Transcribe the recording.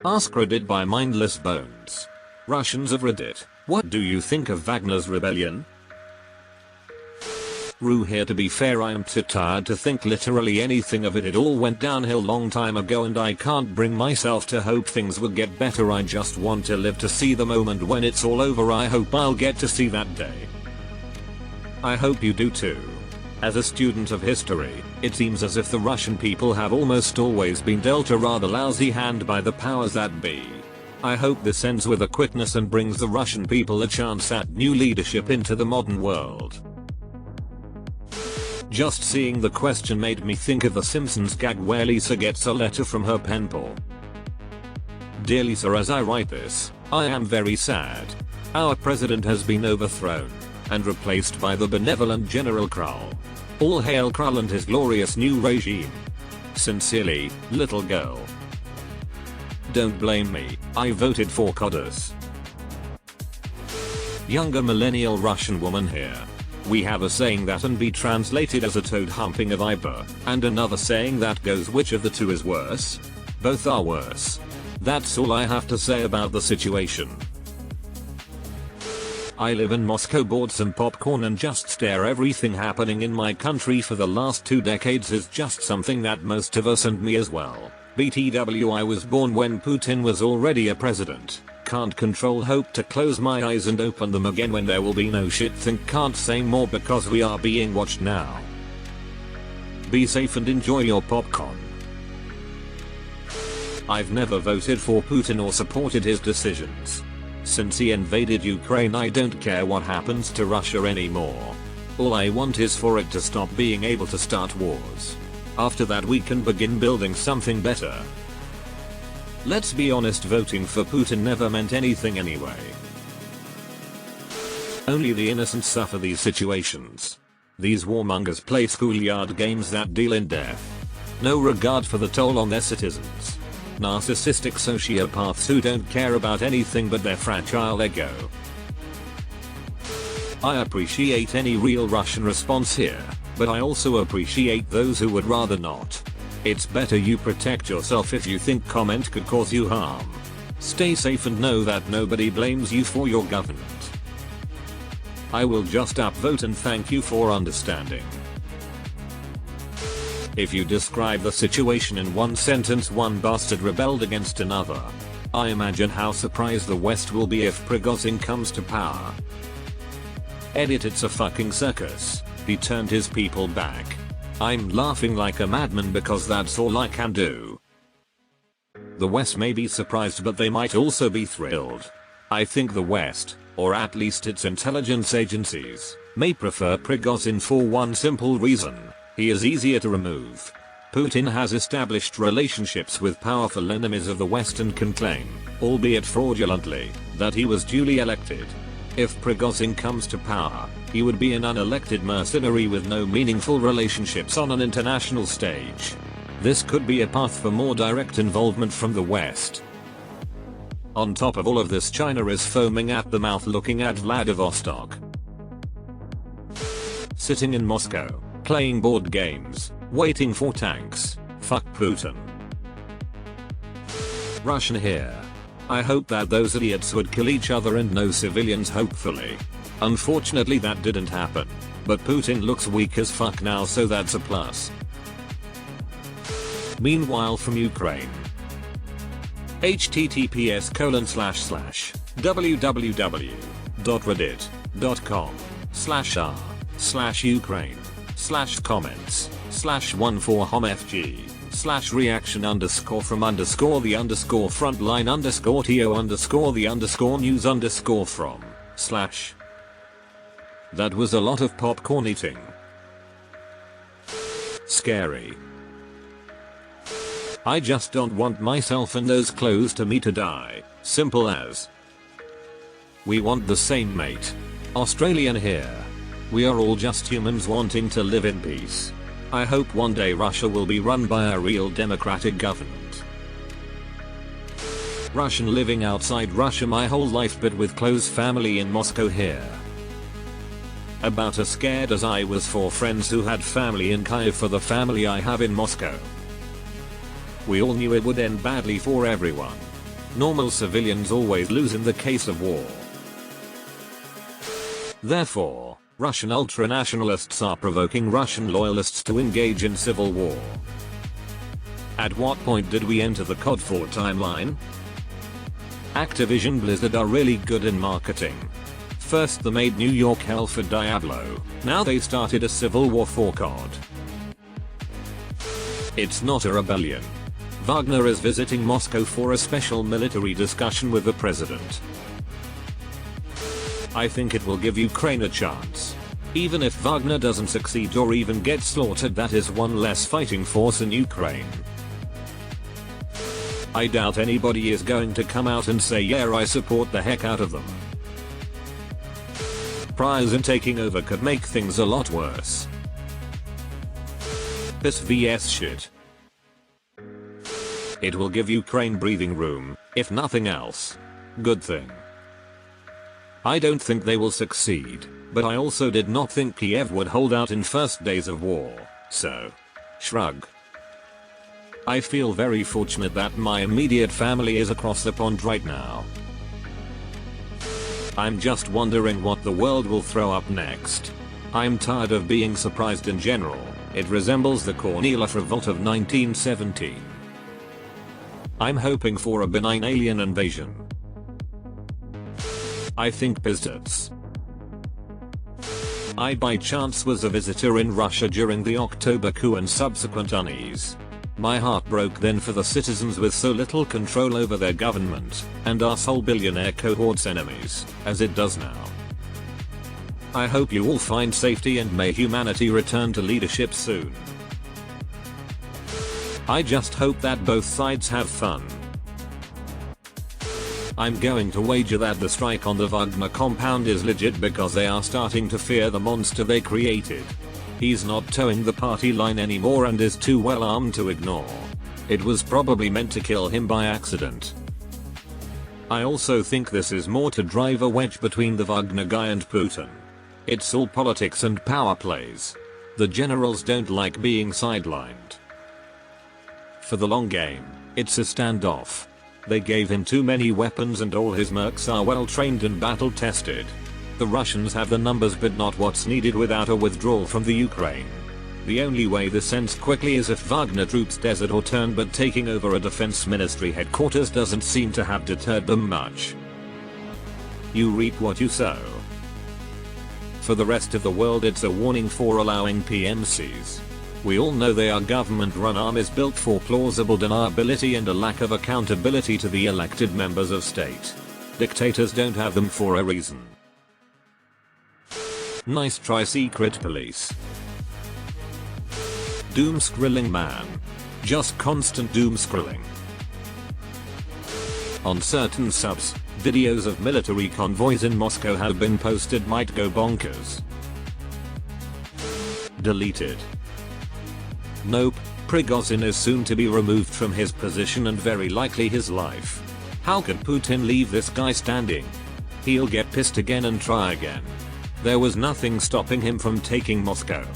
AskReddit by Mindless Bones. Russians of Reddit, what do you think of Wagner's rebellion? Rue here. To be fair, I am too tired to think literally anything of it. It all went downhill long time ago and I can't bring myself to hope things will get better. I just want to live to see the moment when it's all over. I hope I'll get to see that day. I hope you do too. As a student of history, it seems as if the Russian people have almost always been dealt a rather lousy hand by the powers that be. I hope this ends with a quickness and brings the Russian people a chance at new leadership into the modern world. Just seeing the question made me think of the Simpsons gag where Lisa gets a letter from her pen pal. Dear Lisa, as I write this, I am very sad. Our president has been overthrown and replaced by the benevolent General Krull. All hail Krull and his glorious new regime. Sincerely, little girl. Don't blame me, I voted for Kodos. Younger millennial Russian woman here. We have a saying that can be translated as a toad humping a viper, and another saying that goes, which of the two is worse? Both are worse. That's all I have to say about the situation. I live in Moscow, bought some popcorn and just stare. Everything happening in my country for the last 2 decades is just something that most of us, and me as well. BTW, I was born when Putin was already a president. Can't control, hope to close my eyes and open them again when there will be no shit. Think can't say more because we are being watched now. Be safe and enjoy your popcorn. I've never voted for Putin or supported his decisions. Since he invaded Ukraine, I don't care what happens to Russia anymore. All I want is for it to stop being able to start wars. After that we can begin building something better. Let's be honest, voting for Putin never meant anything anyway. Only the innocent suffer these situations. These warmongers play schoolyard games that deal in death. No regard for the toll on their citizens. Narcissistic sociopaths who don't care about anything but their fragile ego. I appreciate any real Russian response here, but I also appreciate those who would rather not. It's better you protect yourself if you think comment could cause you harm. Stay safe and know that nobody blames you for your government. I will just upvote and thank you for understanding. If you describe the situation in one sentence, one bastard rebelled against another. I imagine how surprised the West will be if Prigozhin comes to power. Edit, it's a fucking circus. He turned his people back. I'm laughing like a madman because that's all I can do. The West may be surprised, but they might also be thrilled. I think the West, or at least its intelligence agencies, may prefer Prigozhin for one simple reason. He is easier to remove. Putin has established relationships with powerful enemies of the West and can claim, albeit fraudulently, that he was duly elected. If Prigozhin comes to power, he would be an unelected mercenary with no meaningful relationships on an international stage. This could be a path for more direct involvement from the West. On top of all of this, China is foaming at the mouth looking at Vladivostok. Sitting in Moscow, playing board games, waiting for tanks. Fuck Putin. Russian here. I hope that those idiots would kill each other and no civilians, hopefully. Unfortunately that didn't happen, but Putin looks weak as fuck now, so that's a plus. Meanwhile from Ukraine. https://www.reddit.com/r/1for-homfg/reaction_from_the_news_from/ That was a lot of popcorn eating. Scary. I just don't want myself and those close to me to die. Simple as. We want the same mate. Australian here. We are all just humans wanting to live in peace. I hope one day Russia will be run by a real democratic government. Russian living outside Russia my whole life, but with close family in Moscow here. About as scared as I was for friends who had family in Kyiv for the family I have in Moscow. We all knew it would end badly for everyone. Normal civilians always lose in the case of war. Therefore, Russian ultranationalists are provoking Russian loyalists to engage in civil war. At what point did we enter the COD 4 timeline? Activision Blizzard are really good in marketing. First they made New York hell for Diablo, now they started a civil war for COD. It's not a rebellion. Wagner is visiting Moscow for a special military discussion with the president. I think it will give Ukraine a chance. Even if Wagner doesn't succeed or even get slaughtered, that is one less fighting force in Ukraine. I doubt anybody is going to come out and say yeah, I support the heck out of them. Prison taking over could make things a lot worse. This vs shit. It will give Ukraine breathing room, if nothing else. Good thing. I don't think they will succeed, but I also did not think Kiev would hold out in first days of war, so shrug. I feel very fortunate that my immediate family is across the pond right now. I'm just wondering what the world will throw up next. I'm tired of being surprised in general. It resembles the Kornilov revolt of 1917. I'm hoping for a benign alien invasion. I think Pizdats. I by chance was a visitor in Russia during the October coup and subsequent unease. My heart broke then for the citizens with so little control over their government, and arsehole billionaire cohort's enemies, as it does now. I hope you all find safety and may humanity return to leadership soon. I just hope that both sides have fun. I'm going to wager that the strike on the Wagner compound is legit because they are starting to fear the monster they created. He's not towing the party line anymore and is too well armed to ignore. It was probably meant to kill him by accident. I also think this is more to drive a wedge between the Wagner guy and Putin. It's all politics and power plays. The generals don't like being sidelined. For the long game, it's a standoff. They gave him too many weapons and all his mercs are well trained and battle tested. The Russians have the numbers but not what's needed without a withdrawal from the Ukraine. The only way this ends quickly is if Wagner troops desert or turn, but taking over a defense ministry headquarters doesn't seem to have deterred them much. You reap what you sow. For the rest of the world, it's a warning for allowing PMCs. We all know they are government-run armies built for plausible deniability and a lack of accountability to the elected members of state. Dictators don't have them for a reason. Nice try, secret police. Doom scrolling man. Just constant doom scrolling. On certain subs, videos of military convoys in Moscow have been posted might go bonkers. Deleted. Nope, Prigozhin is soon to be removed from his position and very likely his life. How could Putin leave this guy standing? He'll get pissed again and try again. There was nothing stopping him from taking Moscow.